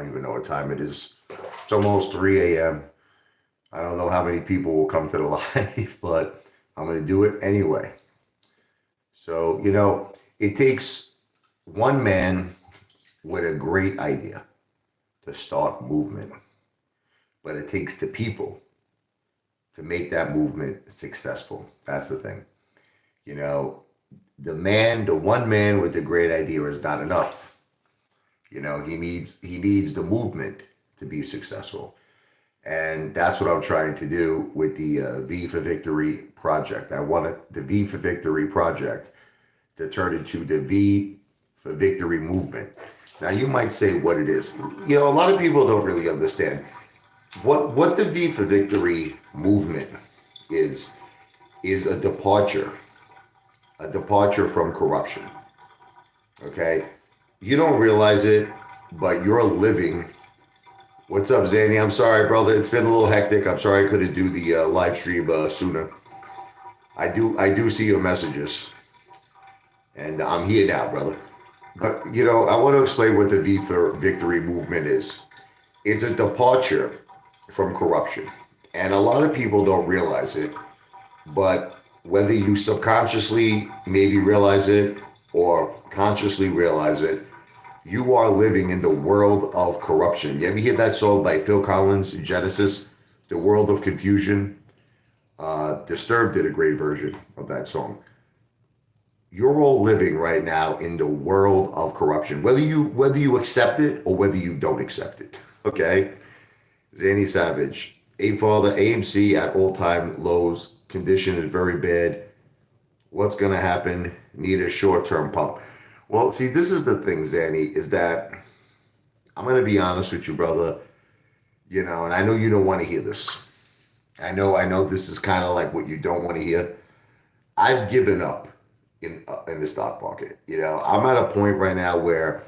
even know what time it is. It's almost 3 a.m. I don't know how many people will come to the live, but I'm going to do it anyway. So, it takes one man with a great idea to start movement, but it takes the people to make that movement successful. That's the thing. You know, the one man with the great idea is not enough. He needs the movement to be successful. And that's what I'm trying to do with the V for Victory project. I want the V for Victory project to turn into the V for Victory movement. Now, you might say what it is. A lot of people don't really understand what the V for Victory movement is. Is a departure from corruption. Okay, you don't realize it, but you're living. What's up, Zanny? I'm sorry, brother. It's been a little hectic. I'm sorry I couldn't do the live stream sooner. I do see your messages, and I'm here now, brother. But I want to explain what the V for Victory movement is. It's a departure from corruption, and a lot of people don't realize it. But whether you subconsciously maybe realize it or consciously realize it, you are living in the world of corruption. You ever hear that song by Phil Collins, Genesis, The World of Confusion? Disturbed did a great version of that song. You're all living right now in the world of corruption, whether you accept it or whether you don't accept it. Okay? Zanny Savage, Apefather, AMC at all-time lows. Condition is very bad. What's going to happen? Need a short-term pump. Well, see, this is the thing, Zanny, is that I'm going to be honest with you, brother. And I know you don't want to hear this. I know this is kind of like what you don't want to hear. I've given up in the stock market. I'm at a point right now where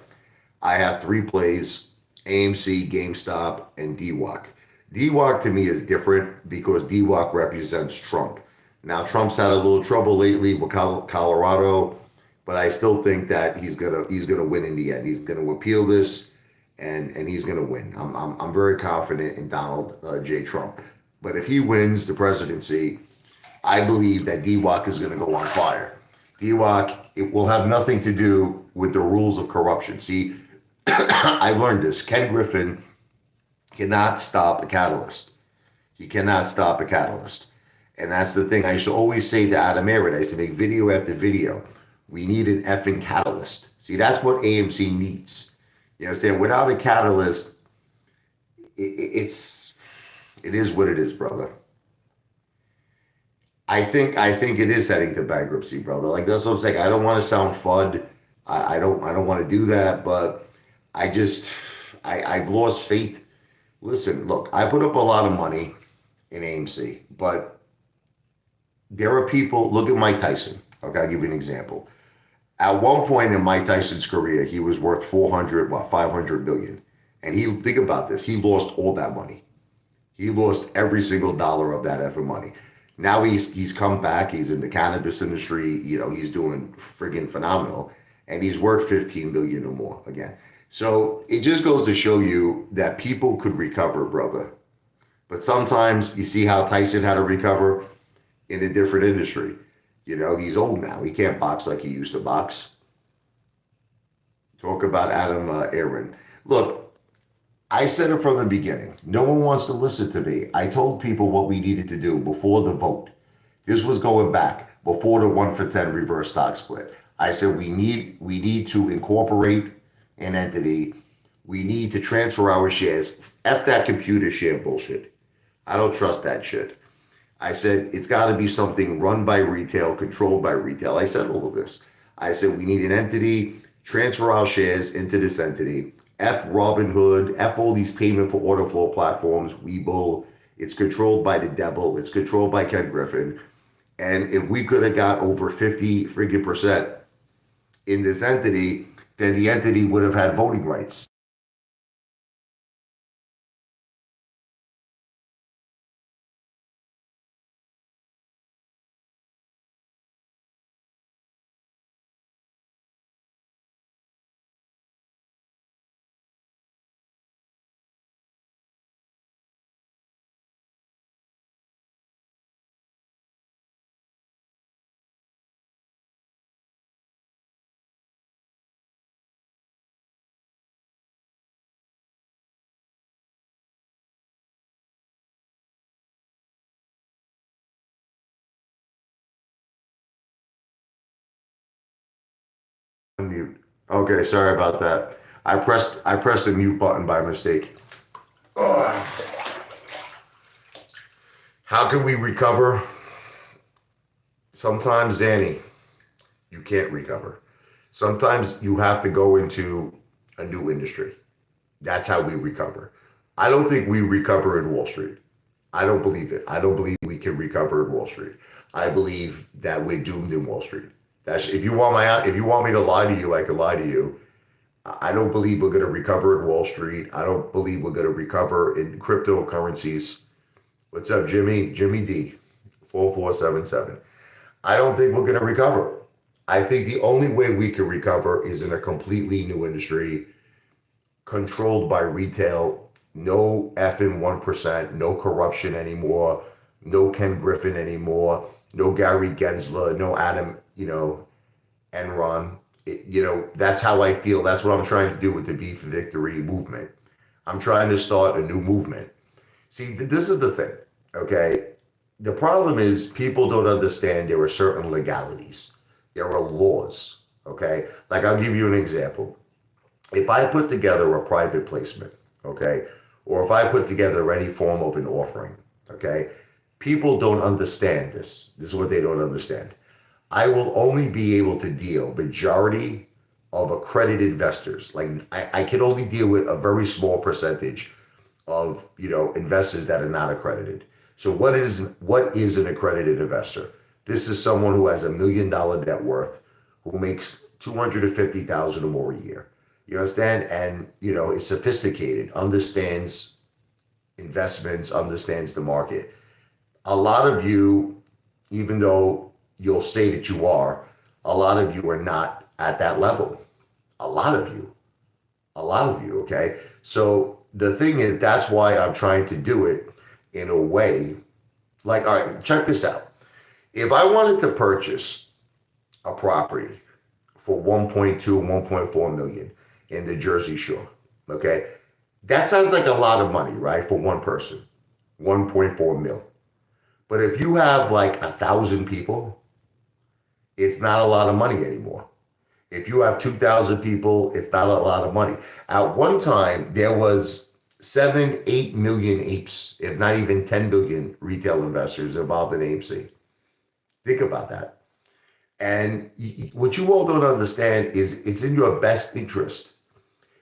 I have three plays: AMC, GameStop, and DWAC. DWAC to me is different because DWAC represents Trump. Now, Trump's had a little trouble lately with Colorado, but I still think that he's gonna win in the end. He's gonna appeal this, and he's gonna win. I'm very confident in Donald J. Trump. But if he wins the presidency, I believe that DWAC is gonna go on fire. DWAC, it will have nothing to do with the rules of corruption. See, I've learned this. Ken Griffin cannot stop a catalyst. He cannot stop a catalyst. And that's the thing. I used to always say to Adam Aron, I used to make video after video, we need an effing catalyst. See, that's what AMC needs. You understand? Without a catalyst, it is what it is, brother. I think it is heading to bankruptcy, brother. Like, that's what I'm saying. I don't want to sound FUD. I don't want to do that, but I've lost faith. Listen, look, I put up a lot of money in AMC, but there are people. Look at Mike Tyson. Okay, I'll give you an example. At one point in Mike Tyson's career, he was worth 500 billion. And think about this, he lost all that money. He lost every single dollar of that effing money. Now he's come back. He's in the cannabis industry. He's doing friggin' phenomenal, and he's worth 15 billion or more again. So it just goes to show you that people could recover, brother. But sometimes you see how Tyson had to recover in a different industry. He's old now. He can't box like he used to box. Talk about Adam Aron. Look, I said it from the beginning. No one wants to listen to me. I told people what we needed to do before the vote. This was going back before the 1-for-10 reverse stock split. I said we need to incorporate an entity. We need to transfer our shares. F that computer share bullshit. I don't trust that shit. I said it's got to be something run by retail, controlled by retail. I said all of this. I said we need an entity, transfer our shares into this entity. F Robinhood, F all these payment for order flow platforms, Webull. It's controlled by the devil. It's controlled by Ken Griffin. And if we could have got over 50 friggin' percent in this entity, then the entity would have had voting rights. unmute. Okay, sorry about that. I pressed the mute button by mistake. Ugh. How can we recover? Sometimes, Zanny, you can't recover. Sometimes you have to go into a new industry. That's how we recover. I don't think we recover in Wall Street. I don't believe it. I don't believe we can recover in Wall Street. I believe that we're doomed in Wall Street. That's if you want me to lie to you, I can lie to you. I don't believe we're going to recover in Wall Street. I don't believe we're going to recover in cryptocurrencies. What's up, Jimmy? Jimmy D, 4477. I don't think we're going to recover. I think the only way we can recover is in a completely new industry, controlled by retail, no effing 1%, no corruption anymore, no Ken Griffin anymore, no Gary Gensler, no Adam, Enron. That's how I feel. That's what I'm trying to do with the Be for Victory movement. I'm trying to start a new movement. See, this is the thing, okay? The problem is people don't understand there are certain legalities. There are laws, okay? Like I'll give you an example. If I put together a private placement, okay, or if I put together any form of an offering, okay, people don't understand this. This is what they don't understand. I will only be able to deal majority of accredited investors. Like I can only deal with a very small percentage of investors that are not accredited. So what is an accredited investor? This is someone who has $1 million net worth, who makes $250,000 or more a year. You understand? And is sophisticated, understands investments, understands the market. A lot of you, even though you'll say that you are, a lot of you are not at that level. A lot of you, okay? So the thing is, that's why I'm trying to do it in a way, like, all right, check this out. If I wanted to purchase a property for 1.2, 1.4 million in the Jersey Shore, okay? That sounds like a lot of money, right? For one person, 1.4 mil. But if you have like 1,000 people, it's not a lot of money anymore. If you have 2,000 people, it's not a lot of money. At one time, there was 7, 8 million apes, if not even 10 billion retail investors involved in AMC. Think about that. And what you all don't understand is it's in your best interest.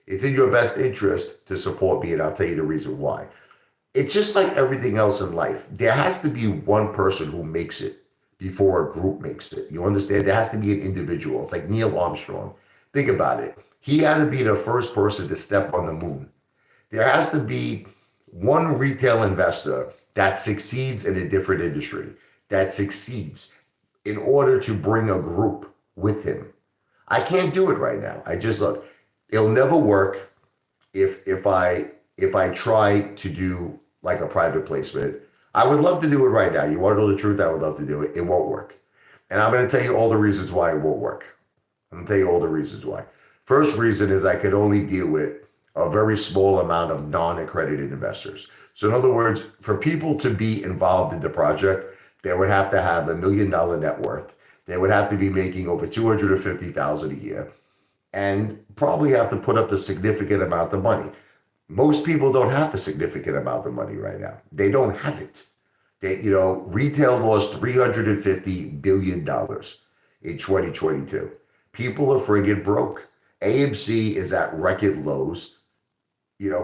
It's in your best interest to support me, and I'll tell you the reason why. It's just like everything else in life. There has to be one person who makes it before a group makes it. You understand? There has to be an individual. It's like Neil Armstrong. Think about it. He had to be the first person to step on the moon. There has to be one retail investor that succeeds in a different industry, that succeeds in order to bring a group with him. I can't do it right now. Look, it'll never work if I try to do like a private placement. I would love to do it right now. You want to know the truth? I would love to do it. It won't work. And I'm going to tell you all the reasons why it won't work. I'm going to tell you all the reasons why. First reason is I could only deal with a very small amount of non-accredited investors. So in other words, for people to be involved in the project, they would have to have $1 million net worth. They would have to be making over $250,000 a year and probably have to put up a significant amount of money. Most people don't have a significant amount of money right now. They don't have it. Retail lost $350 billion in 2022. People are friggin' broke. AMC is at record lows.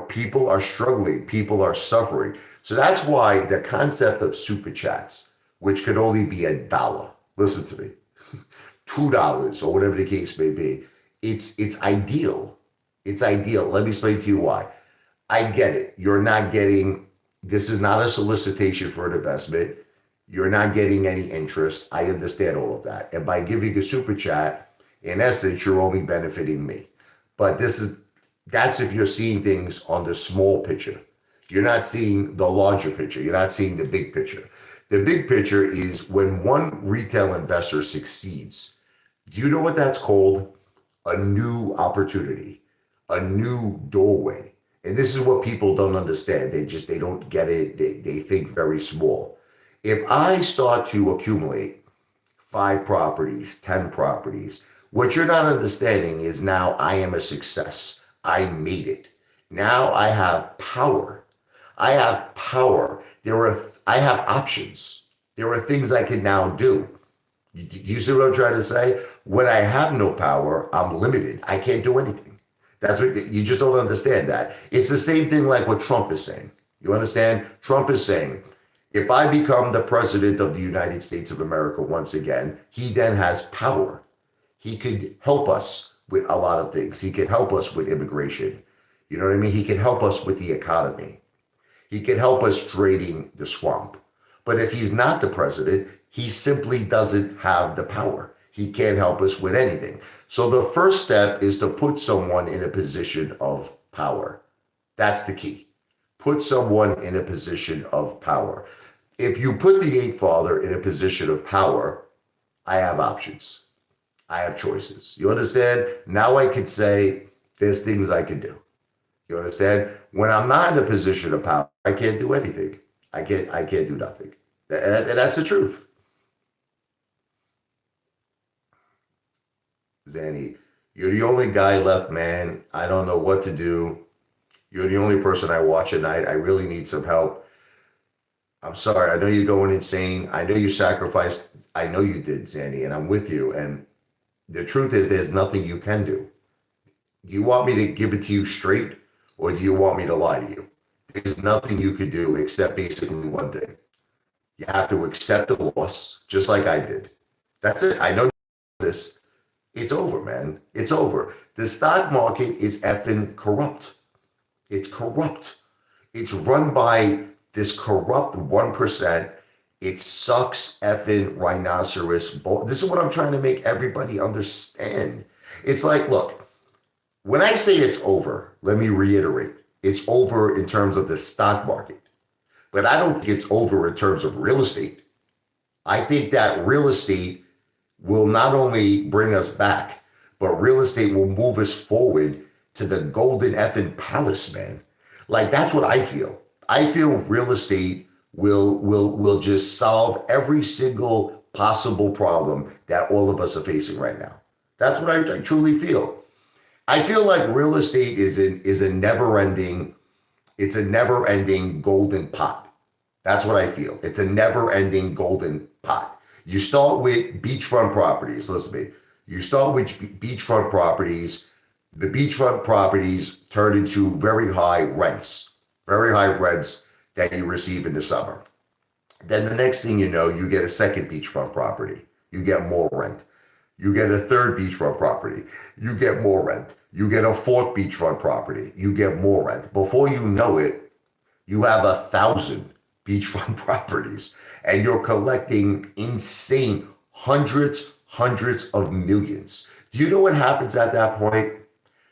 People are struggling. People are suffering. So that's why the concept of super chats, which could only be $1, listen to me, $2 or whatever the case may be, it's ideal. It's ideal. Let me explain to you why. I get it. This is not a solicitation for an investment. You're not getting any interest. I understand all of that. And by giving a super chat, in essence, you're only benefiting me. But that's if you're seeing things on the small picture. You're not seeing the larger picture. You're not seeing the big picture. The big picture is when one retail investor succeeds. Do you know what that's called? A new opportunity, a new doorway. And this is what people don't understand. They don't get it. They think very small. If I start to accumulate 5 properties, 10 properties, What you're not understanding is now I am a success. I made it. Now I have power. I have power. I have options. There are things I can now do. You see what I'm trying to say? When I have no power, I'm limited. I can't do anything. That's what you just don't understand that. It's the same thing like what Trump is saying. You understand? Trump is saying, if I become the president of the United States of America once again, he then has power. He could help us with a lot of things. He could help us with immigration. You know what I mean? He could help us with the economy. He could help us trading the swamp. But if he's not the president, he simply doesn't have the power. He can't help us with anything. So the first step is to put someone in a position of power. That's the key. Put someone in a position of power. If you put the Apefather in a position of power, I have options. I have choices. You understand? Now I could say there's things I can do. You understand? When I'm not in a position of power, I can't do anything. I can't do nothing. And that's the truth. Zanny, you're the only guy left, man. I don't know what to do. You're the only person I watch at night. I really need some help. I'm sorry. I know you're going insane. I know you sacrificed. I know you did, Zanny, and I'm with you. And the truth is, there's nothing you can do. Do you want me to give it to you straight, or do you want me to lie to you? There's nothing you could do except basically one thing. You have to accept the loss, just like I did. That's it. I know this. It's over, man. It's over. The stock market is effing corrupt. It's corrupt. It's run by this corrupt 1%. It sucks effing rhinoceros. This is what I'm trying to make everybody understand. It's like, look, when I say it's over, let me reiterate, it's over in terms of the stock market. But I don't think it's over in terms of real estate. I think that real estate will not only bring us back, but real estate will move us forward to the golden effing palace, man. Like, that's what I feel. I feel real estate will just solve every single possible problem that all of us are facing right now. That's what I truly feel. I feel like real estate is a never-ending golden pot. That's what I feel. It's a never-ending golden pot. You start with beachfront properties. Listen to me. You start with beachfront properties. The beachfront properties turn into very high rents that you receive in the summer. Then the next thing you know, you get a second beachfront property. You get more rent. You get a third beachfront property. You get more rent. You get a fourth beachfront property. You get more rent. Before you know it, you have 1,000 beachfront properties, and you're collecting insane hundreds of millions. Do you know what happens at that point?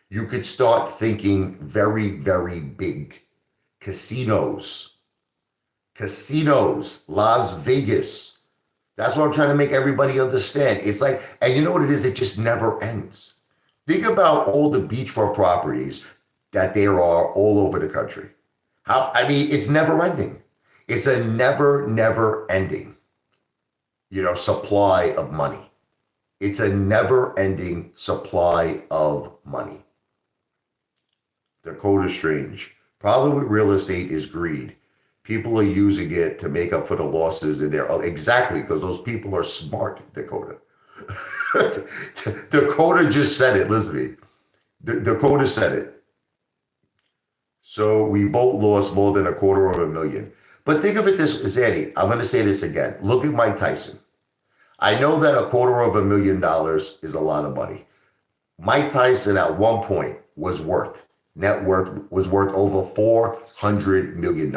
You could start thinking very, very big. Casinos, Las Vegas. That's what I'm trying to make everybody understand. It's like, and you know what it is? It just never ends. Think about all the beachfront properties that there are all over the country. It's never ending. It's a never ending, supply of money. It's a never ending supply of money. Dakota Strange. Problem with real estate is greed. People are using it to make up for the losses in there. Exactly, because those people are smart, Dakota. Dakota just said it. Listen to me. Dakota said it. So we both lost more than $250,000. But think of it this way, Zanny. I'm going to say this again. Look at Mike Tyson. I know that $250,000 is a lot of money. Mike Tyson at one point net worth was worth over $400 million.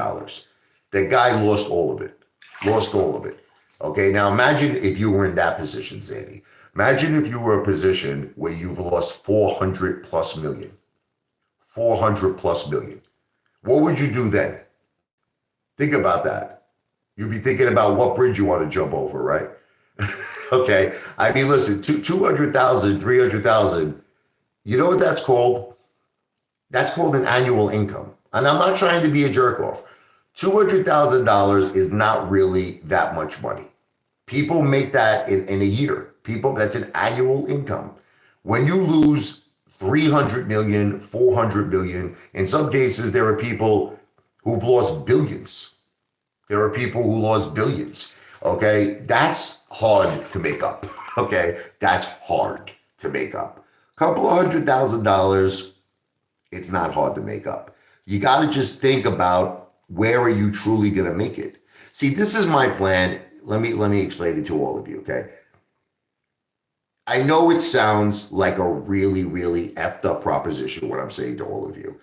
The guy lost all of it. Okay, now imagine if you were in that position, Zanny. Imagine if you were in a position where you've lost 400 plus million. 400 plus million. What would you do then? Think about that. You'd be thinking about what bridge you want to jump over, right? Okay. Listen, 200,000, 300,000. You know what that's called? That's called an annual income. And I'm not trying to be a jerk off. $200,000 is not really that much money. People make that in a year. That's an annual income. When you lose 300 million, 400 million, in some cases, there are people who've lost billions. There are people who lost billions. Okay. That's hard to make up. Okay. That's hard to make up. A couple of $100,000, it's not hard to make up. You got to just think about where are you truly going to make it. See, this is my plan. Let me explain it to all of you, okay? I know it sounds like a really, really effed up proposition, what I'm saying to all of you.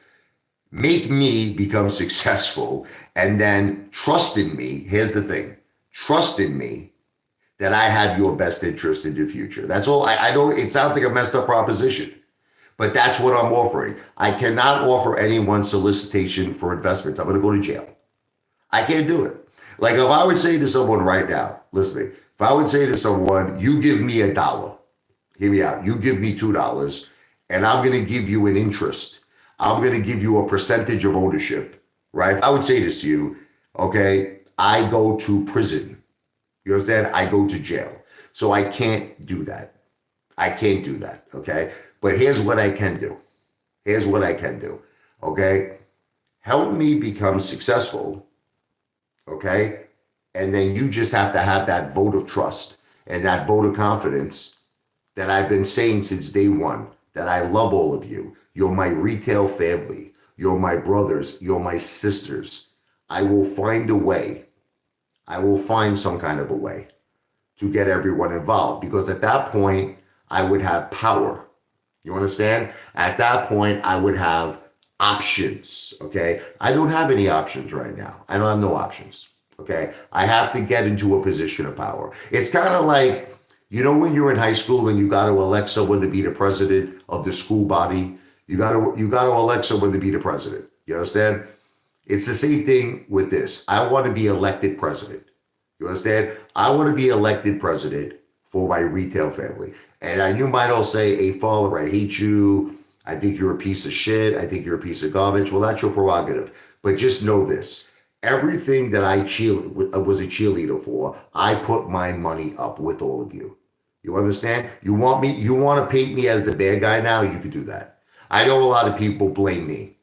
Make me become successful and then trust in me. Here's the thing. Trust in me that I have your best interest in the future. That's all. I know it sounds like a messed up proposition, but that's what I'm offering. I cannot offer anyone solicitation for investments. I'm going to go to jail. I can't do it. Like if I would say to someone right now, listening, if I would say to someone, you give me $1, hear me out, you give me $2, and I'm going to give you an interest. I'm going to give you a percentage of ownership, right? If I would say this to you, okay, I go to prison. You understand? I go to jail. So I can't do that. I can't do that, okay? But here's what I can do. Here's what I can do, okay? Help me become successful, okay? And then you just have to have that vote of trust and that vote of confidence that I've been saying since day one, that I love all of you. You're my retail family. You're my brothers. You're my sisters. I will find a way. I will find some kind of a way to get everyone involved, because at that point, I would have power. You understand? At that point, I would have options, okay? I don't have any options right now. I don't have no options, okay? I have to get into a position of power. It's kind of like, you know, when you're in high school and you got to elect someone to be the president of the school body, you got to elect someone to be the president. You understand? It's the same thing with this. I want to be elected president. You understand? I want to be elected president for my retail family. And you might all say, hey, Father, I hate you. I think you're a piece of shit. I think you're a piece of garbage. Well, that's your prerogative. But just know this. Everything that I was a cheerleader for, I put my money up with all of you. You understand? You want to paint me as the bad guy now? You could do that. I know a lot of people blame me.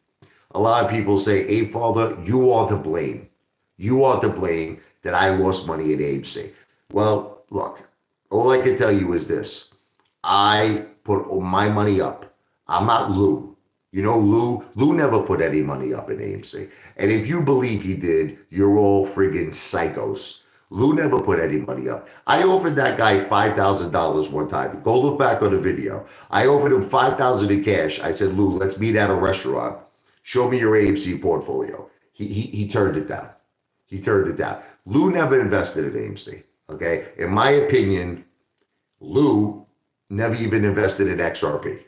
A lot of people say, hey, Father, you are to blame. You are to blame that I lost money at AMC. Well, look, all I can tell you is this. I put my money up. I'm not Lou. You know, Lou never put any money up in AMC. And if you believe he did, you're all friggin' psychos. Lou never put any money up. I offered that guy $5,000 one time. Go look back on the video. I offered him $5,000 in cash. I said, Lou, let's meet at a restaurant. Show me your AMC portfolio. He turned it down. He turned it down. Lou never invested in AMC. Okay. In my opinion, Lou never even invested in XRP.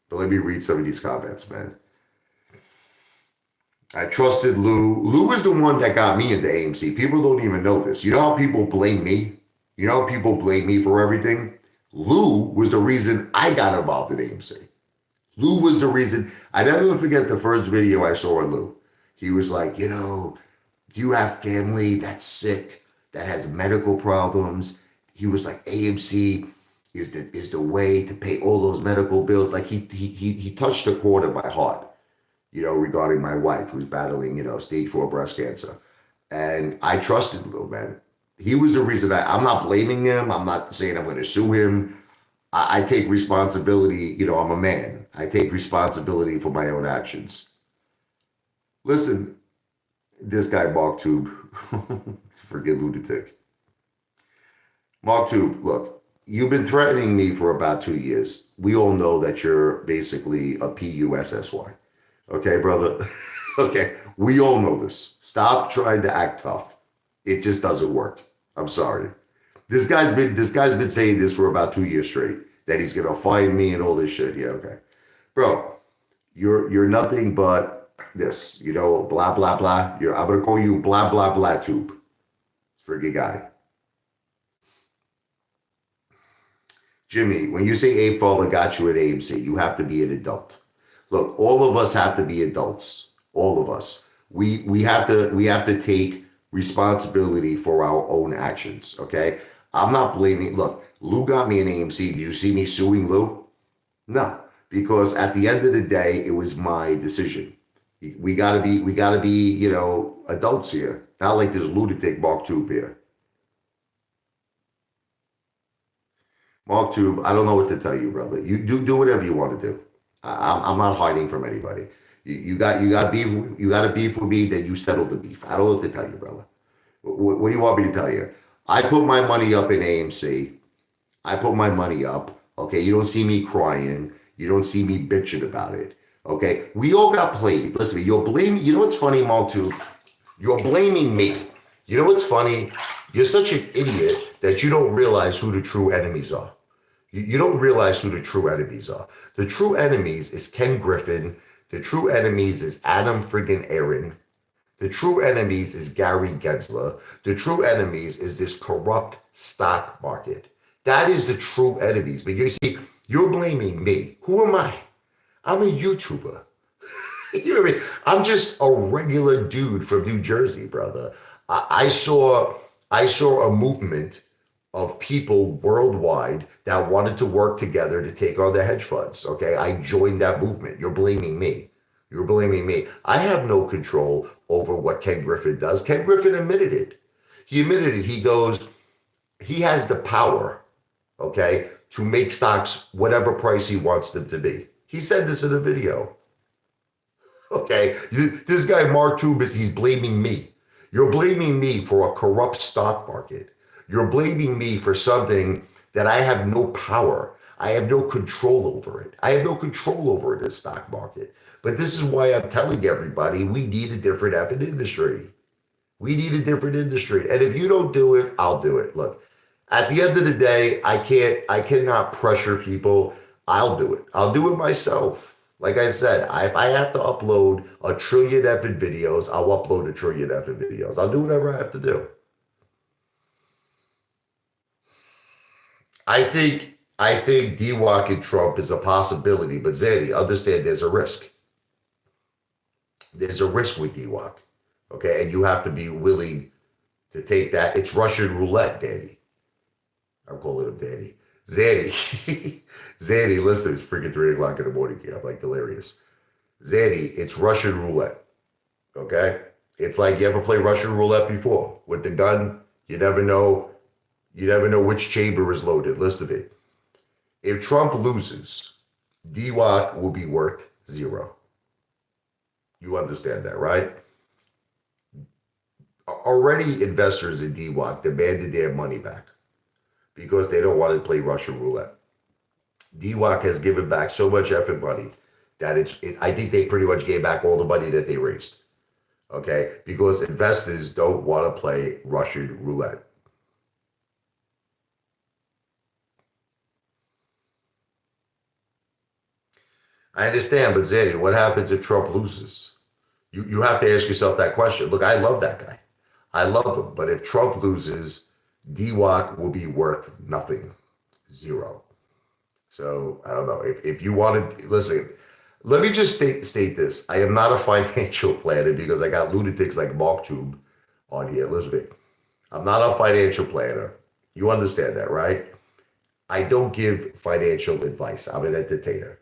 But let me read some of these comments, man. I trusted Lou. Lou is the one that got me into AMC. People don't even know this. You know how people blame me? You know how people blame me for everything? Lou was the reason I got involved in AMC. Lou was the reason. I never forget the first video I saw of Lou. He was like, you know, do you have family that's sick, that has medical problems? He was like, AMC is the way to pay all those medical bills. Like he touched a chord in my heart, you know, regarding my wife who's battling, you know, stage 4 breast cancer. And I trusted Lou, man. He was the reason. I'm not blaming him. I'm not saying I'm going to sue him. I take responsibility. You know, I'm a man. I take responsibility for my own actions. Listen, this guy, Mark Tube, forget lunatic. Mark Tube, look, you've been threatening me for about 2 years. We all know that you're basically a PUSSY. Okay, brother? Okay, we all know this. Stop trying to act tough. It just doesn't work. I'm sorry. This guy's been saying this for about 2 years straight, that he's gonna find me and all this shit. Yeah, okay. Bro, you're nothing but this, you know, blah, blah, blah. I'm gonna call you blah, blah, blah tube. Friggin' guy. Jimmy, when you say Apefather got you at AMC, you have to be an adult. Look, all of us have to be adults. All of us. We have to take responsibility for our own actions. Okay. I'm not blaming. Look, Lou got me an AMC. Do you see me suing Lou? No, because at the end of the day, it was my decision. We gotta be, adults here. Not like this lunatic Mark Tube here. Mark Tube, I don't know what to tell you, brother. You do whatever you want to do. I'm not hiding from anybody. You got beef. You got a beef with me. Then you settle the beef. I don't know what to tell you, brother. What do you want me to tell you? I put my money up in AMC. I put my money up. Okay, you don't see me crying. You don't see me bitching about it. Okay, we all got played. Listen, you're blaming. You know what's funny, Maltu? You're blaming me. You know what's funny? You're such an idiot that you don't realize who the true enemies are. You don't realize who the true enemies are. The true enemies is Ken Griffin. The true enemies is Adam friggin' Aaron. The true enemies is Gary Gensler. The true enemies is this corrupt stock market. That is the true enemies. But you see, you're blaming me. Who am I? I'm a YouTuber. You know what I mean? I'm just a regular dude from New Jersey, brother. I saw a movement of people worldwide that wanted to work together to take on the hedge funds. Okay, I joined that movement. You're blaming me. You're blaming me. I have no control over what Ken Griffin does. Ken Griffin admitted it. He admitted it. He goes, he has the power, okay, to make stocks whatever price he wants them to be. He said this in a video. Okay, this guy Mark Tubis, he's blaming me. You're blaming me for a corrupt stock market. You're blaming me for something that I have no power. I have no control over it. I have no control over this stock market. But this is why I'm telling everybody we need a different effing industry. We need a different industry. And if you don't do it, I'll do it. Look, at the end of the day, I cannot pressure people. I'll do it. I'll do it myself. Like I said, if I have to upload a trillion effing videos, I'll upload a trillion effing videos. I'll do whatever I have to do. I think DWAC and Trump is a possibility, but Zanny, understand there's a risk. There's a risk with DWAC. Okay, and you have to be willing to take that. It's Russian roulette, Danny. I'm calling him Danny. Zanny. Zanny, listen, it's freaking 3 o'clock in the morning here. I'm like delirious. Zanny, it's Russian roulette. Okay? It's like you ever play Russian roulette before? With the gun, you never know. You never know which chamber is loaded. Listen to me. If Trump loses, DWAC will be worth zero. You understand that, right? Already investors in DWAC demanded their money back because they don't want to play Russian roulette. DWAC has given back so much effort money that I think they pretty much gave back all the money that they raised. Okay, because investors don't want to play Russian roulette. I understand, but Zanny, what happens if Trump loses? You have to ask yourself that question. Look, I love that guy. I love him. But if Trump loses, DWAC will be worth nothing. Zero. So I don't know. If you want to listen, let me just state this. I am not a financial planner because I got lunatics like MarkTube on here. Elizabeth, I'm not a financial planner. You understand that, right? I don't give financial advice. I'm an entertainer.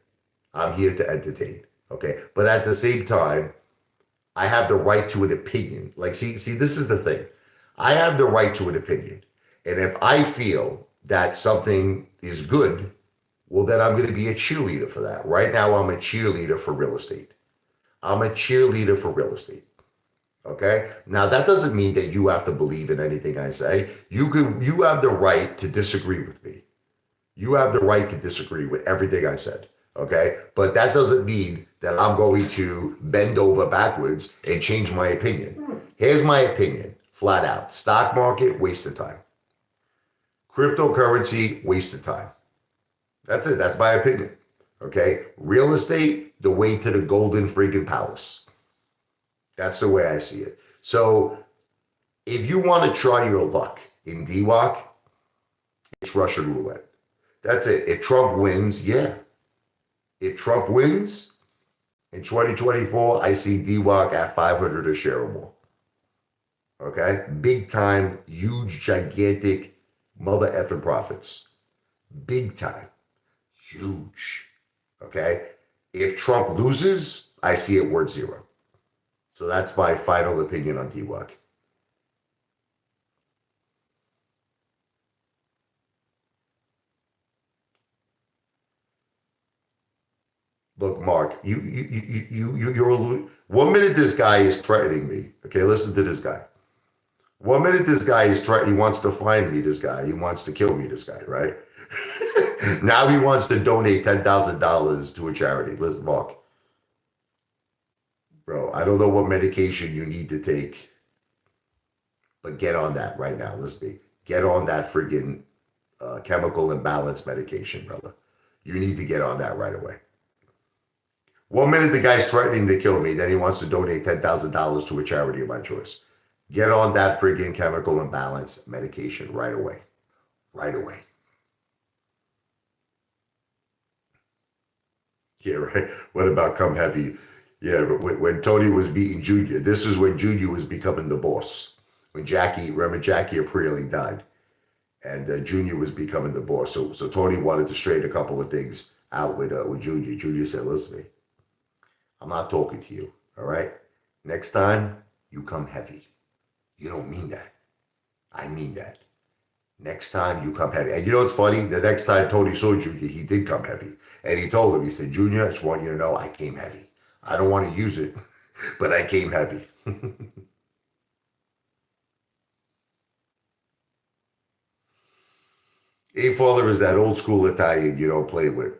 I'm here to entertain. Okay. But at the same time, I have the right to an opinion. Like, see, this is the thing. I have the right to an opinion. And if I feel that something is good, well, then I'm going to be a cheerleader for that. Right now, I'm a cheerleader for real estate. I'm a cheerleader for real estate. Okay. Now, that doesn't mean that you have to believe in anything I say. You have the right to disagree with me. You have the right to disagree with everything I said. Okay. But that doesn't mean that I'm going to bend over backwards and change my opinion. Here's my opinion, flat out. Stock market, waste of time. Cryptocurrency, waste of time. That's it. That's my opinion. Okay. Real estate, the way to the golden freaking palace. That's the way I see it. So if you want to try your luck in DWAC, it's Russian roulette. That's it. If Trump wins, yeah. If Trump wins in 2024, I see DWAC at 500 a share or more. Okay? Big time, huge, gigantic mother effing profits. Big time. Huge. Okay. If Trump loses, I see it worth zero. So that's my final opinion on D-Walk. Look, Mark, you're 1 minute this guy is threatening me. Okay, listen to this guy. 1 minute this guy is threatening. He wants to find me. This guy, he wants to kill me. This guy, right? Now he wants to donate $10,000 to a charity. Listen, Mark, bro, I don't know what medication you need to take, but get on that right now. Listen, get on that friggin' chemical imbalance medication, brother. You need to get on that right away. 1 minute the guy's threatening to kill me, then he wants to donate $10,000 to a charity of my choice. Get on that friggin' chemical imbalance medication right away. Right away. Yeah, right. What about come heavy? Yeah, but when Tony was beating Junior, this is when Junior was becoming the boss. When Jackie, remember Jackie Aprile died, and Junior was becoming the boss. So Tony wanted to straighten a couple of things out with Junior. Junior said, "Listen, to me, I'm not talking to you. All right. Next time you come heavy. You don't mean that. I mean that. Next time you come heavy." And you know what's funny? The next time Tony saw Junior, he did come heavy. And he told him, he said, "Junior, I just want you to know I came heavy. I don't want to use it, but I came heavy." Apefather is that old school Italian you don't play with.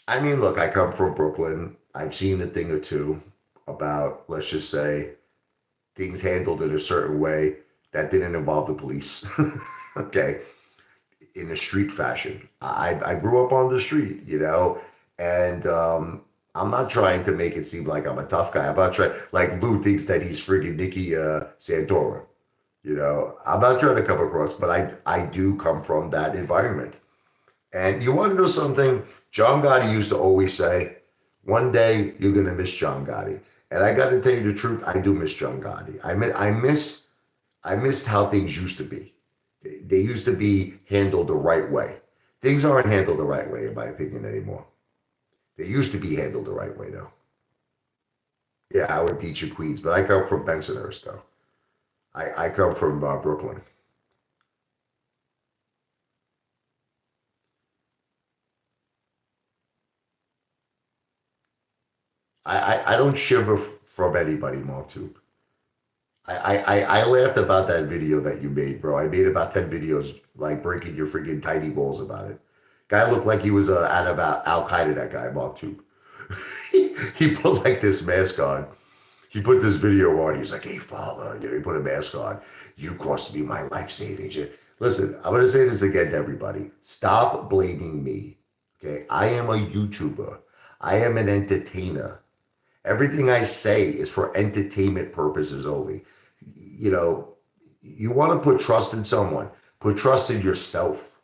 I mean, look, I come from Brooklyn. I've seen a thing or two about, let's just say, things handled in a certain way that didn't involve the police. Okay. In a street fashion. I grew up on the street, and I'm not trying to make it seem like I'm a tough guy. I'm not trying, like Lou thinks that he's friggin' Nicky Santora. I'm not trying to come across, but I do come from that environment. And you want to know something? John Gotti used to always say, one day you're going to miss John Gotti. And I got to tell you the truth, I do miss John Gotti. I miss how things used to be. They used to be handled the right way. Things aren't handled the right way, in my opinion, anymore. They used to be handled the right way, though. Yeah, I would beat you, Queens, but I come from Bensonhurst, though. I come from Brooklyn. I don't shiver from anybody, Mark, too. I laughed about that video that you made, bro. I made about 10 videos, like breaking your freaking tiny balls about it. Guy looked like he was out of Al Qaeda, that guy, Mark, too. He put like this mask on. He put this video on. He's like, "Hey, father," he put a mask on. "You cost me my life savings." Listen, I'm going to say this again to everybody. Stop blaming me. Okay. I am a YouTuber. I am an entertainer. Everything I say is for entertainment purposes only. You know, you want to put trust in someone, put trust in yourself.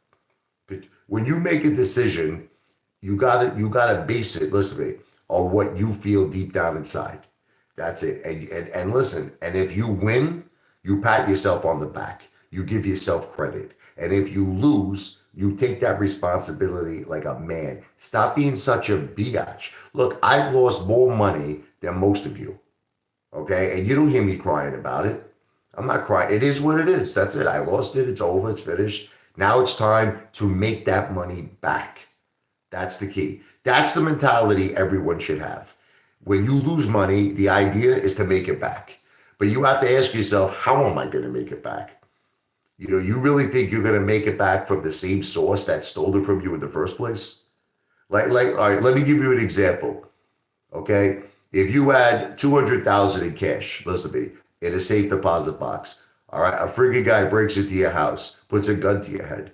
When you make a decision, you gotta base it, listen to me, on what you feel deep down inside. That's it. And listen, and if you win, you pat yourself on the back. You give yourself credit. And if you lose, you take that responsibility like a man. Stop being such a biatch. Look, I've lost more money than most of you. Okay? And you don't hear me crying about it. I'm not crying. It is what it is. That's it. I lost it. It's over. It's finished. Now it's time to make that money back. That's the key. That's the mentality everyone should have. When you lose money, the idea is to make it back. But you have to ask yourself, how am I going to make it back? You really think you're going to make it back from the same source that stole it from you in the first place? All right, let me give you an example. Okay. If you had 200,000 in cash, listen to me, in a safe deposit box, all right, a friggin' guy breaks into your house, puts a gun to your head,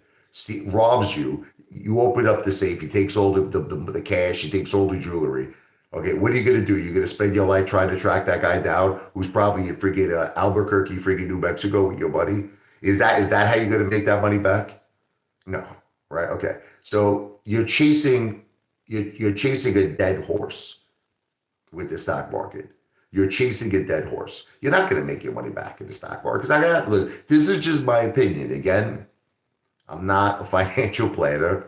robs you. You open up the safe. He takes all the cash. He takes all the jewelry. Okay, what are you gonna do? You're gonna spend your life trying to track that guy down, who's probably in friggin' Albuquerque, friggin' New Mexico with your buddy? Is that how you're gonna make that money back? No, right? Okay, so you're chasing a dead horse with the stock market. You're chasing a dead horse. You're not gonna make your money back in the stock market. Because look, this is just my opinion. Again, I'm not a financial planner.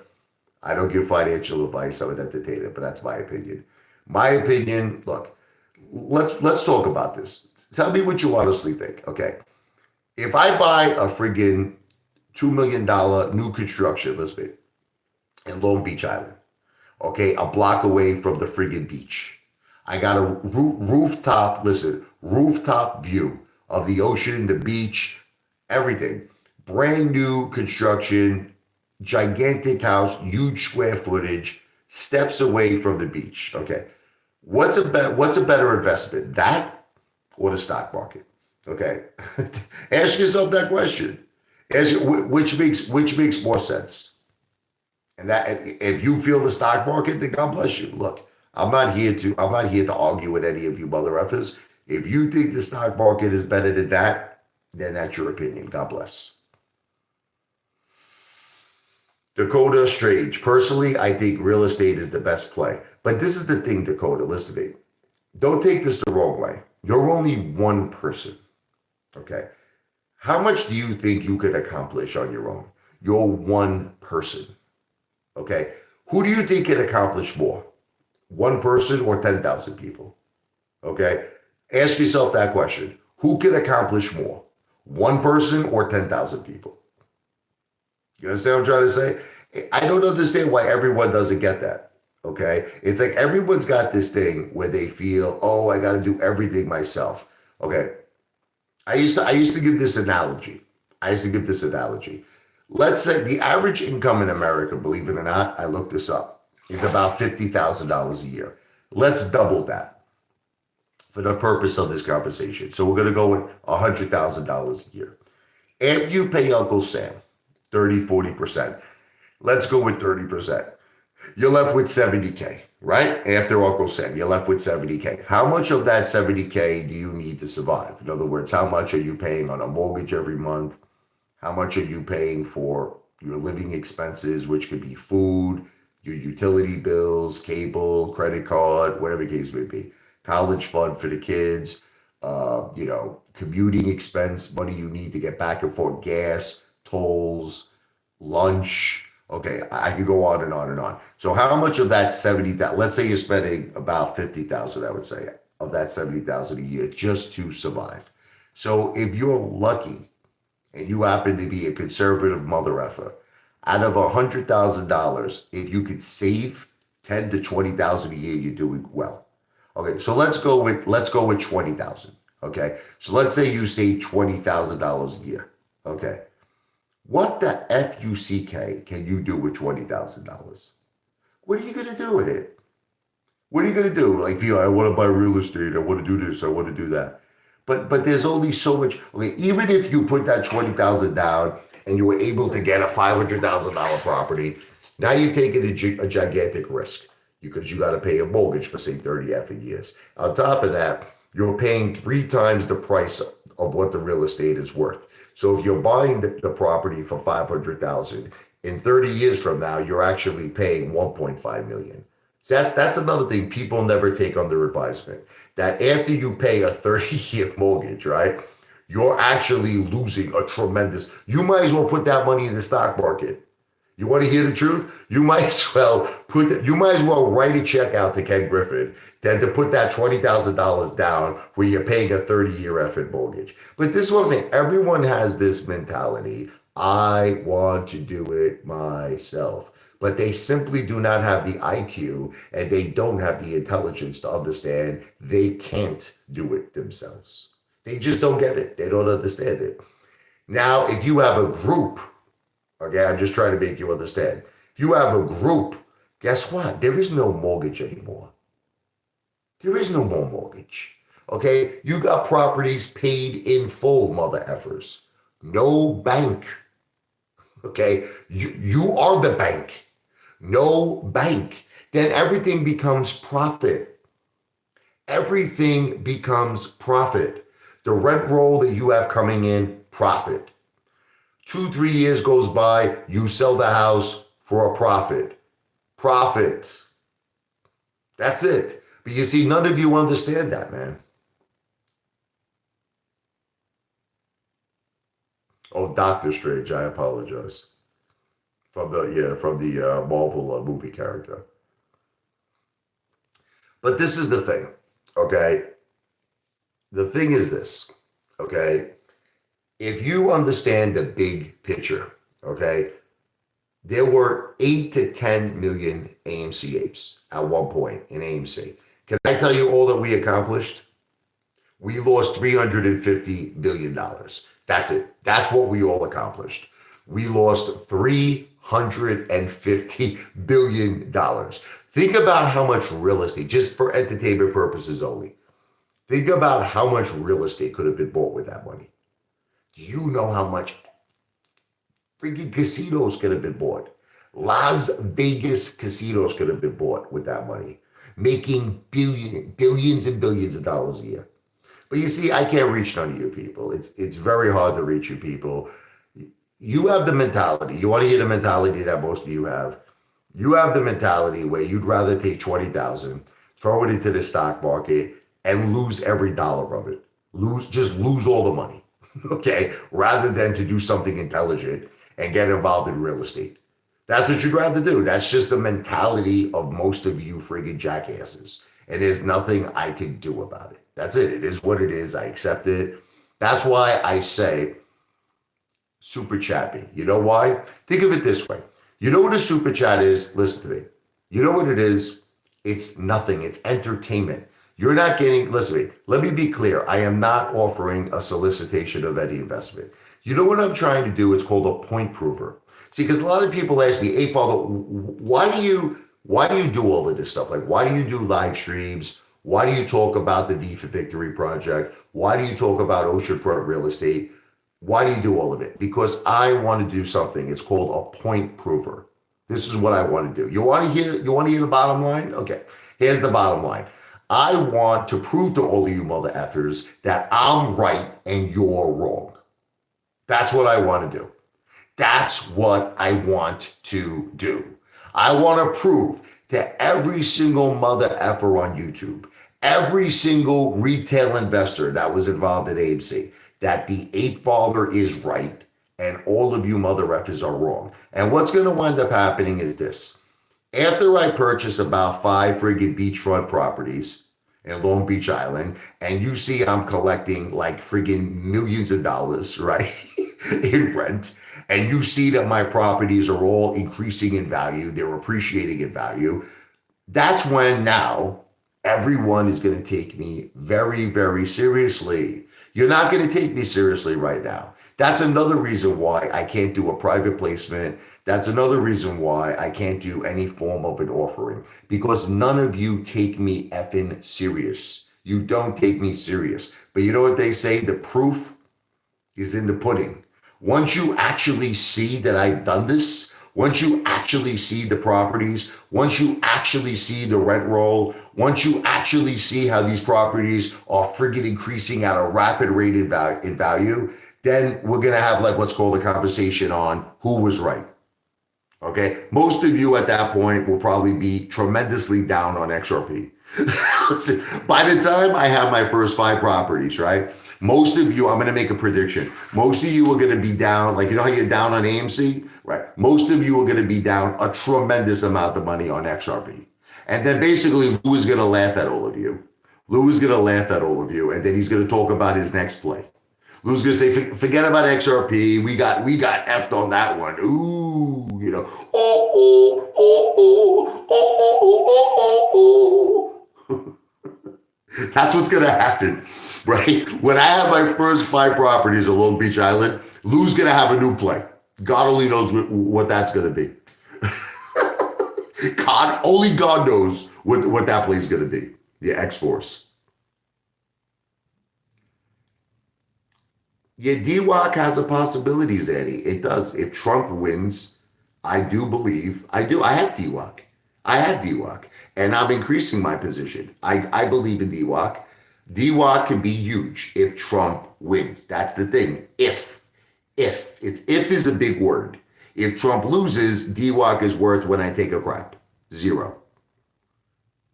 I don't give financial advice. I'm an entertainer, but that's my opinion. My opinion, look, let's talk about this. Tell me what you honestly think. Okay. If I buy a friggin' $2 million new construction, listen, in Long Beach Island, okay, a block away from the friggin' beach. I got a rooftop, listen, rooftop view of the ocean, the beach, everything. Brand new construction, gigantic house, huge square footage, steps away from the beach. Okay. What's a better investment? That or the stock market? Okay. Ask yourself that question. Ask which makes more sense. And that if you feel the stock market, then God bless you. Look, I'm not here to argue with any of you mother effers. If you think the stock market is better than that, then that's your opinion. God bless. Dakota Strange. Personally, I think real estate is the best play. But this is the thing, Dakota, listen to me. Don't take this the wrong way. You're only one person. Okay. How much do you think you could accomplish on your own? You're one person. Okay. Who do you think can accomplish more? One person or 10,000 people? Okay. Ask yourself that question. Who can accomplish more? One person or 10,000 people? You understand what I'm trying to say? I don't understand why everyone doesn't get that. Okay. It's like everyone's got this thing where they feel, oh, I got to do everything myself. Okay. I used to give this analogy. Let's say the average income in America, believe it or not, I looked this up, is about $50,000 a year. Let's double that for the purpose of this conversation. So we're going to go with $100,000 a year. After you pay Uncle Sam 30, 40%, let's go with 30%. You're left with 70K, right? After Uncle Sam, you're left with 70K. How much of that 70K do you need to survive? In other words, how much are you paying on a mortgage every month? How much are you paying for your living expenses, which could be food, your utility bills, cable, credit card, whatever the case may be, college fund for the kids, commuting expense, money you need to get back and forth, gas, tolls, lunch. Okay, I could go on and on and on. So how much of that 70,000, let's say you're spending about 50,000, I would say, of that 70,000 a year just to survive. So if you're lucky and you happen to be a conservative mother effer, out of $100,000, if you could save 10 to 20,000 a year, you're doing well. Okay, so let's go with 20,000. Okay, so let's say you save $20,000 a year. Okay, what the FUCK can you do with $20,000? What are you gonna do with it? What are you gonna do? Like, I want to buy real estate. I want to do this. I want to do that. But there's only so much. Okay, even if you put that 20,000 down and you were able to get a $500,000 property, now you're taking a gigantic risk because you got to pay a mortgage for say 30 effing years. On top of that, you're paying 3 times the price of what the real estate is worth. So if you're buying the property for 500,000, in 30 years from now, you're actually paying 1.5 million. So that's another thing people never take under advisement. That after you pay a 30-year mortgage, right, you're actually losing a tremendous. You might as well put that money in the stock market. You want to hear the truth? You might as well write a check out to Ken Griffin than to put that $20,000 down where you're paying a 30-year effort mortgage. But this is what I'm saying. Everyone has this mentality. I want to do it myself. But they simply do not have the IQ and they don't have the intelligence to understand they can't do it themselves. They just don't get it. They don't understand it. Now, if you have a group, okay, I'm just trying to make you understand. If you have a group, guess what? There is no mortgage anymore. There is no more mortgage. Okay, you got properties paid in full, mother effers. No bank. Okay, you are the bank. No bank. Then everything becomes profit. Everything becomes profit. The rent roll that you have coming in, profit. 2, 3 years goes by, you sell the house for a profit. Profit. That's it. But you see, none of you understand that, man. Oh, Dr. Strange, I apologize. from the Marvel movie character. But this is the thing, okay? The thing is this, okay? If you understand the big picture, okay, there were 8 to 10 million AMC apes at one point in AMC. Can I tell you all that we accomplished? We lost $350 billion. That's it. That's what we all accomplished. We lost $350 billion. Think about how much real estate, just for entertainment purposes only, think about how much real estate could have been bought with that money. Do you know how much freaking casinos could have been bought? Las Vegas casinos could have been bought with that money, making billions and billions of dollars a year. But you see, I can't reach none of you people. It's very hard to reach you people. You have the mentality. You want to hear the mentality that most of you have. You have the mentality where you'd rather take 20,000, throw it into the stock market, and lose every dollar of it. Just lose all the money, okay? Rather than to do something intelligent and get involved in real estate. That's what you'd rather do. That's just the mentality of most of you friggin' jackasses. And there's nothing I can do about it. That's it. It is what it is. I accept it. That's why I say super chat me. You know why? Think of it this way. You know what a super chat is? Listen to me. You know what it is? It's nothing. It's entertainment. You're not getting, listen to me. Let me be clear. I am not offering a solicitation of any investment. You know what I'm trying to do? It's called a point prover. See, because a lot of people ask me, hey, Father, why do you do all of this stuff? Like, why do you do live streams? Why do you talk about the V for Victory project? Why do you talk about oceanfront real estate? Why do you do all of it? Because I want to do something. It's called a point prover. This is what I want to do. You want to hear the bottom line? Okay, here's the bottom line. I want to prove to all of you mother effers that I'm right and you're wrong. That's what I want to do. That's what I want to do. I want to prove to every single mother effer on YouTube, every single retail investor that was involved at AMC, that the Apefather is right and all of you mother effers are wrong. And what's going to wind up happening is this. After I purchase about 5 friggin' beachfront properties in Long Beach Island, and you see I'm collecting like friggin' millions of dollars, right, in rent, and you see that my properties are all increasing in value, they're appreciating in value, that's when now everyone is going to take me very, very seriously. You're not going to take me seriously right now. That's another reason why I can't do a private placement. That's another reason why I can't do any form of an offering, because none of you take me effing serious. You don't take me serious. But you know what they say? The proof is in the pudding. Once you actually see that I've done this, once you actually see the properties, once you actually see the rent roll, once you actually see how these properties are friggin' increasing at a rapid rate in value, then we're going to have like what's called a conversation on who was right. Okay. Most of you at that point will probably be tremendously down on XRP. Listen, by the time I have my first 5 properties, right? Most of you, I'm going to make a prediction. Most of you are going to be down, like, you know how you're down on AMC, right? Most of you are going to be down a tremendous amount of money on XRP. And then basically Lou is going to laugh at all of you. Lou is going to laugh at all of you. And then he's going to talk about his next play. Lou's going to say, forget about XRP. We got effed on that one. Ooh, you know, That's what's going to happen, right? When I have my first 5 properties on Long Beach Island, Lou's going to have a new play. God only knows what that's going to be. Only God knows what that play is going to be. The X-Force. Yeah, DWAC has a possibility, Zanny. It does. If Trump wins, I do believe, I have DWAC. I have DWAC. And I'm increasing my position. I believe in DWAC. DWAC can be huge if Trump wins. That's the thing. If is a big word. If Trump loses, DWAC is worth when I take a crap. 0.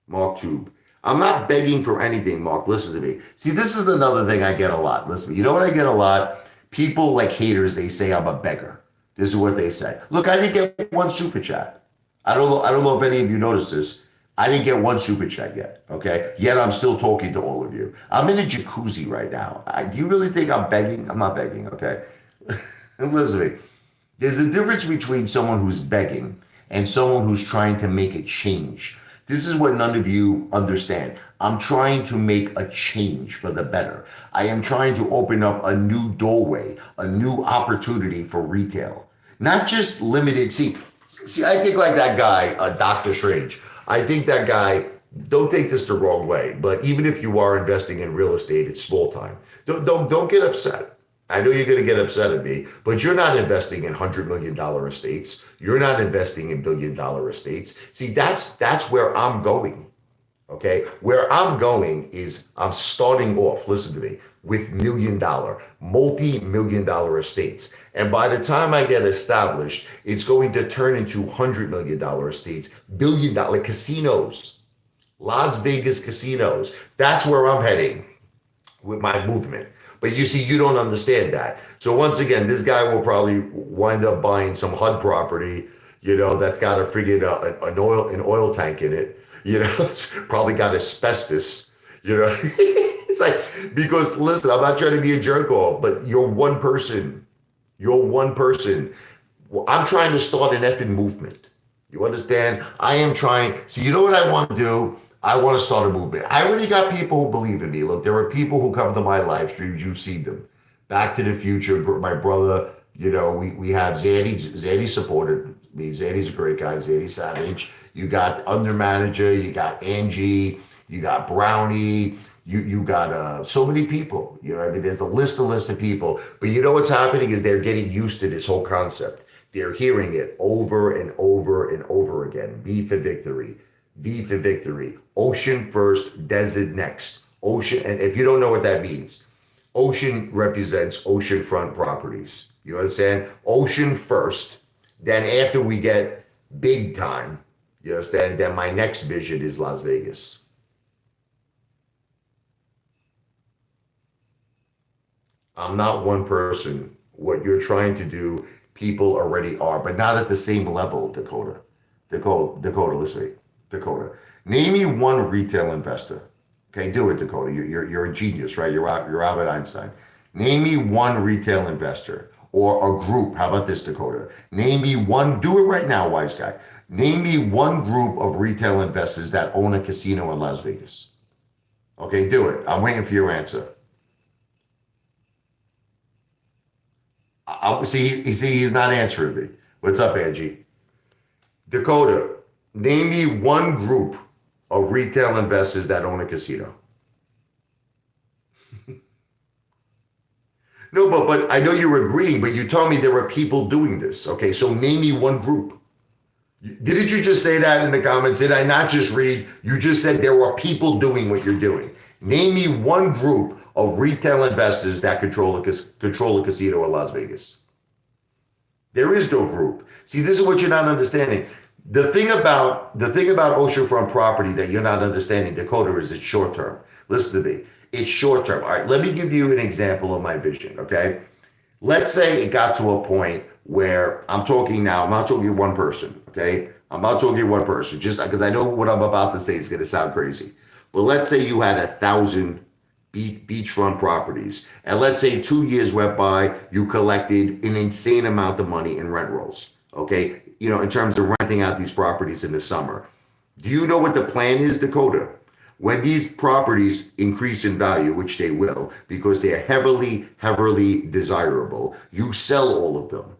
Mark Tube. I'm not begging for anything, Mark. Listen to me. See, this is another thing I get a lot. Listen, you know what I get a lot? People like haters, they say I'm a beggar. This is what they say. Look, I didn't get one super chat. I don't know if any of you noticed this. I didn't get one super chat yet. Okay. Yet I'm still talking to all of you. I'm in a jacuzzi right now. Do you really think I'm begging? I'm not begging. Okay. Listen to me. There's a difference between someone who's begging and someone who's trying to make a change. This is what none of you understand. I'm trying to make a change for the better. I am trying to open up a new doorway, a new opportunity for retail. Not just limited. See, I think like that guy, Dr. Strange. I think that guy, don't take this the wrong way, but even if you are investing in real estate, it's small time. Don't get upset. I know you're going to get upset at me, but you're not investing in $100 million estates. You're not investing in $1 billion estates. See, that's where I'm going. Okay, where I'm going is I'm starting off. Listen to me, with multi-million dollar estates, and by the time I get established, it's going to turn into $100 million estates, $1 billion casinos, Las Vegas casinos. That's where I'm heading with my movement. But you see, you don't understand that. So once again, this guy will probably wind up buying some HUD property, that's got a friggin' an oil tank in it. It's probably got asbestos. It's like, because listen, I'm not trying to be a jerk off, but you're one person. You're one person. Well, I'm trying to start an effing movement. You understand? I am trying. So you know what I want to do? I want to start a movement. I already got people who believe in me. Look, there are people who come to my live streams. You've seen them. Back to the Future, my brother, we have Zaddy. Zaddy supported me. Zaddy's a great guy. Zaddy Savage. You got Under Manager. You got Angie. You got Brownie. You got so many people. I mean, there's a list of people. But you know what's happening is they're getting used to this whole concept. They're hearing it over and over and over again. V for victory. V for victory. Ocean first, desert next. Ocean, and if you don't know what that means, ocean represents oceanfront properties. You understand? Ocean first, then after we get big time, you understand? Then my next vision is Las Vegas. I'm not one person. What you're trying to do, people already are, but not at the same level, Dakota. Dakota, listen to me. Dakota, name me one retail investor. Okay, do it, Dakota. You're a genius, right? You're Albert Einstein. Name me one retail investor or a group. How about this, Dakota? Name me one. Do it right now, wise guy. Name me one group of retail investors that own a casino in Las Vegas. Okay, do it. I'm waiting for your answer. He's not answering me. What's up, Angie? Dakota, name me one group of retail investors that own a casino. No, but I know you're agreeing, but you told me there were people doing this. Okay, so name me one group. Didn't you just say that in the comments? Did I not just read? You just said there were people doing what you're doing. Name me one group of retail investors that control a casino in Las Vegas. There is no group. See, this is what you're not understanding. The thing about oceanfront property that you're not understanding, Dakota, is it's short term. Listen to me. It's short term. All right, let me give you an example of my vision, okay? Let's say it got to a point where I'm not talking one person, okay? I'm not talking one person, just because I know what I'm about to say is going to sound crazy. But let's say you had 1,000 beachfront properties, and let's say 2 years went by, you collected an insane amount of money in rent rolls, okay? In terms of renting out these properties in the summer. Do you know what the plan is, Dakota? When these properties increase in value, which they will, because they're heavily, heavily desirable, you sell all of them.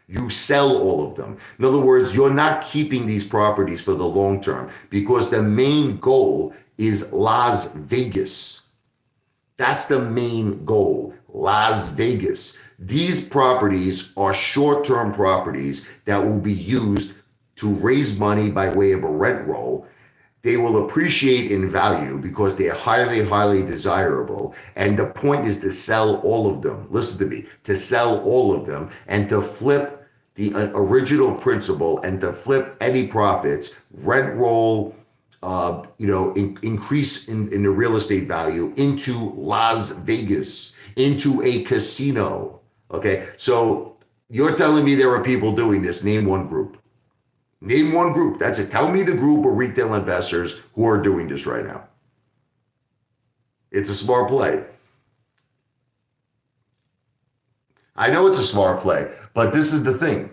You sell all of them. In other words, you're not keeping these properties for the long term because the main goal is Las Vegas. That's the main goal, Las Vegas. These properties are short-term properties that will be used to raise money by way of a rent roll. They will appreciate in value because they're highly, highly desirable. And the point is to sell all of them. Listen to me, to sell all of them and to flip the original principal and to flip any profits, rent roll, increase in the real estate value into Las Vegas, into a casino. Okay, so You're telling me there are people doing this. Name one group. Name one group. That's it. Tell me the group of retail investors who are doing this right now. It's a smart play. I know it's a smart play, but this is the thing.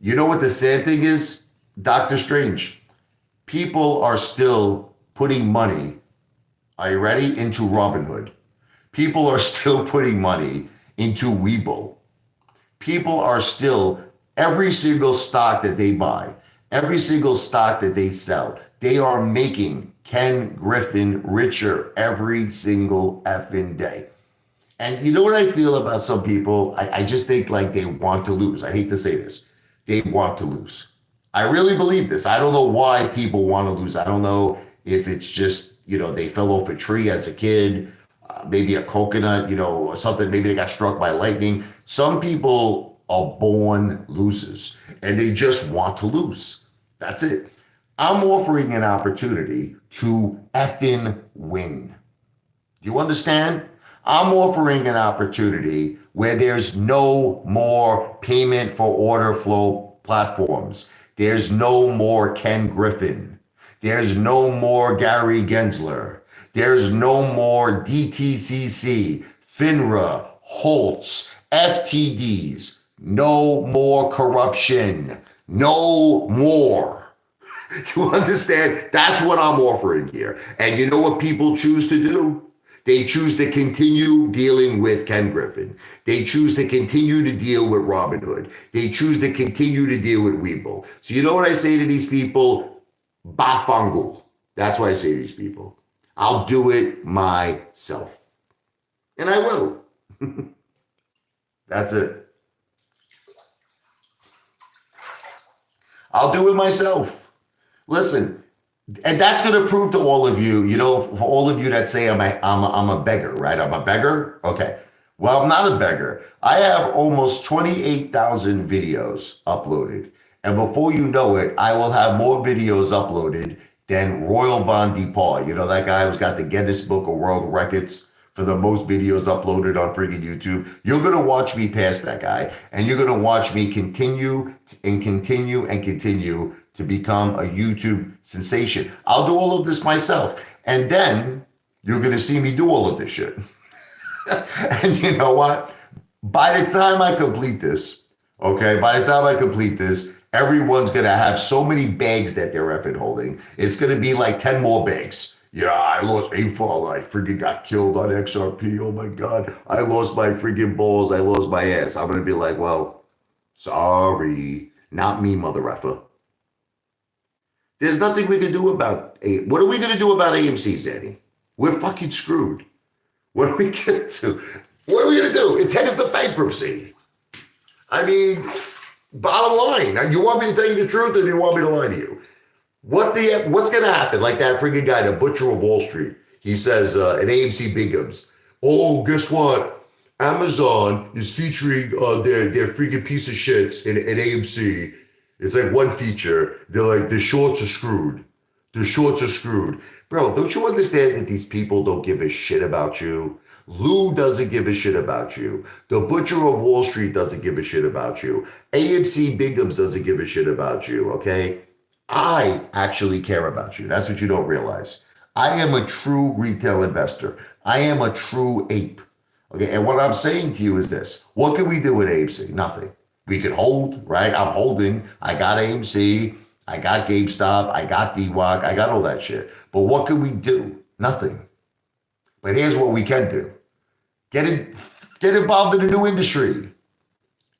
You know what the sad thing is, Doctor Strange? People are still putting money, are you ready, into Robinhood. People are still putting money into Webull. People are still, every single stock that they buy, every single stock that they sell, they are making Ken Griffin richer every single effing day. And you know what I feel about some people? I just think like they want to lose. I hate to say this. They want to lose. I really believe this. I don't know why people want to lose. I don't know if it's just, they fell off a tree as a kid, maybe a coconut, or something. Maybe they got struck by lightning. Some people are born losers and they just want to lose. That's it. I'm offering an opportunity to effing win. Do you understand? I'm offering an opportunity where there's no more payment for order flow platforms. There's no more Ken Griffin. There's no more Gary Gensler. There's no more DTCC, FINRA, Holtz, FTDs. No more corruption. No more. You understand? That's what I'm offering here. And you know what people choose to do? They choose to continue dealing with Ken Griffin. They choose to continue to deal with Robinhood. They choose to continue to deal with Webull. So you know what I say to these people? Bafangu. That's what I say to these people. I'll do it myself. And I will. That's it. I'll do it myself. Listen, and that's going to prove to all of you, for all of you that say I'm a beggar, right? I'm a beggar? Okay. Well, I'm not a beggar. I have almost 28,000 videos uploaded. And before you know it, I will have more videos uploaded than Royal Von DePaul. That guy who's got the Guinness Book of World Records for the most videos uploaded on freaking YouTube. You're going to watch me pass that guy. And you're going to watch me continue and continue and continue to become a YouTube sensation. I'll do all of this myself. And then you're going to see me do all of this shit. And you know what? By the time I complete this, everyone's going to have so many bags that they're effing holding. It's going to be like 10 more bags. Yeah, I lost Apefather. I freaking got killed on XRP. Oh my God. I lost my freaking balls. I lost my ass. I'm going to be like, well, sorry. Not me, mother effer. There's nothing we can do about it. What are we going to do about AMC, Zanny? We're fucking screwed. What are we going to do? What are we going to do? It's headed for bankruptcy. I mean, bottom line, you want me to tell you the truth or do you want me to lie to you? What's going to happen? Like that freaking guy, the butcher of Wall Street. He says, an AMC Bigums. Oh, guess what? Amazon is featuring their freaking piece of shits in AMC. It's like one feature. They're like, the shorts are screwed. The shorts are screwed. Bro, don't you understand that these people don't give a shit about you? Lou doesn't give a shit about you. The Butcher of Wall Street doesn't give a shit about you. AMC Bigums doesn't give a shit about you, okay? I actually care about you. That's what you don't realize. I am a true retail investor. I am a true ape. Okay, and what I'm saying to you is this. What can we do with AMC? Nothing. We could hold, right? I'm holding. I got AMC. I got GameStop. I got DWAC. I got all that shit. But what can we do? Nothing. But here's what we can do. Get involved in a new industry.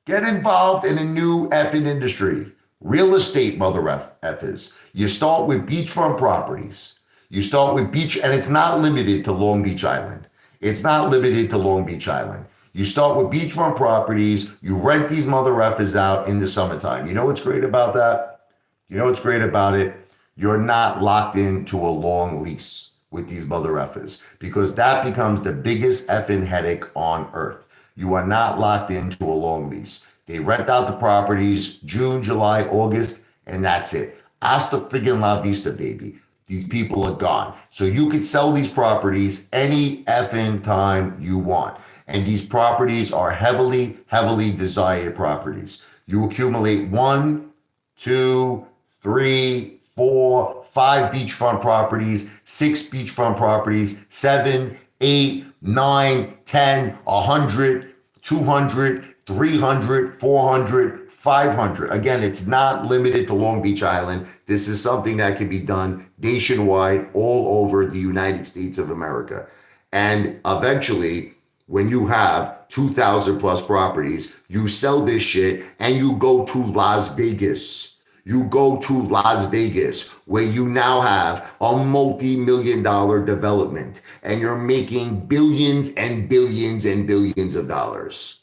Get involved in a new effing industry. Real estate, mother effers. You start with beachfront properties. You start with beach, and it's not limited to Long Beach Island. It's not limited to Long Beach Island. You start with beachfront properties. You rent these mother effers out in the summertime. You know what's great about that? You know what's great about it? You're not locked into a long lease with these mother effers because that becomes the biggest effing headache on earth. You are not locked into a long lease. They rent out the properties June, July, August, and that's it. Hasta friggin' la vista, baby. These people are gone. So you could sell these properties any effing time you want. And these properties are heavily, heavily desired properties. You accumulate 1, 2, 3, 4, 5 beachfront properties, 6 beachfront properties, 7, 8, 9, 10, 100, 200, 300, 400, 500. Again, it's not limited to Long Beach Island. This is something that can be done nationwide, all over the United States of America. And eventually, when you have 2,000 plus properties, you sell this shit and you go to Las Vegas. You go to Las Vegas, where you now have a multi-million-dollar development and you're making billions and billions and billions of dollars.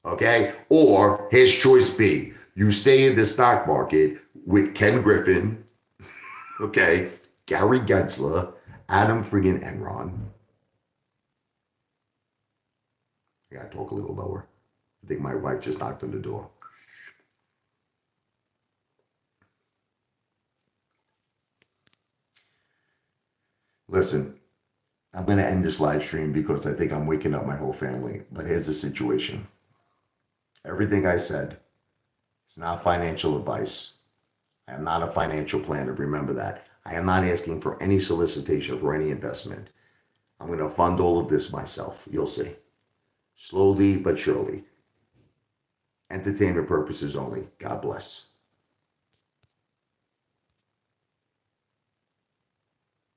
Okay? Or his choice B, you stay in the stock market with Ken Griffin, okay, Gary Gensler, Adam friggin' Enron. I gotta talk a little lower. I think my wife just knocked on the door. Listen, I'm gonna end this live stream because I think I'm waking up my whole family. But here's the situation. Everything I said is not financial advice. I am not a financial planner. Remember that. I am not asking for any solicitation for any investment. I'm going to fund all of this myself. You'll see. Slowly but surely. Entertainment purposes only. God bless.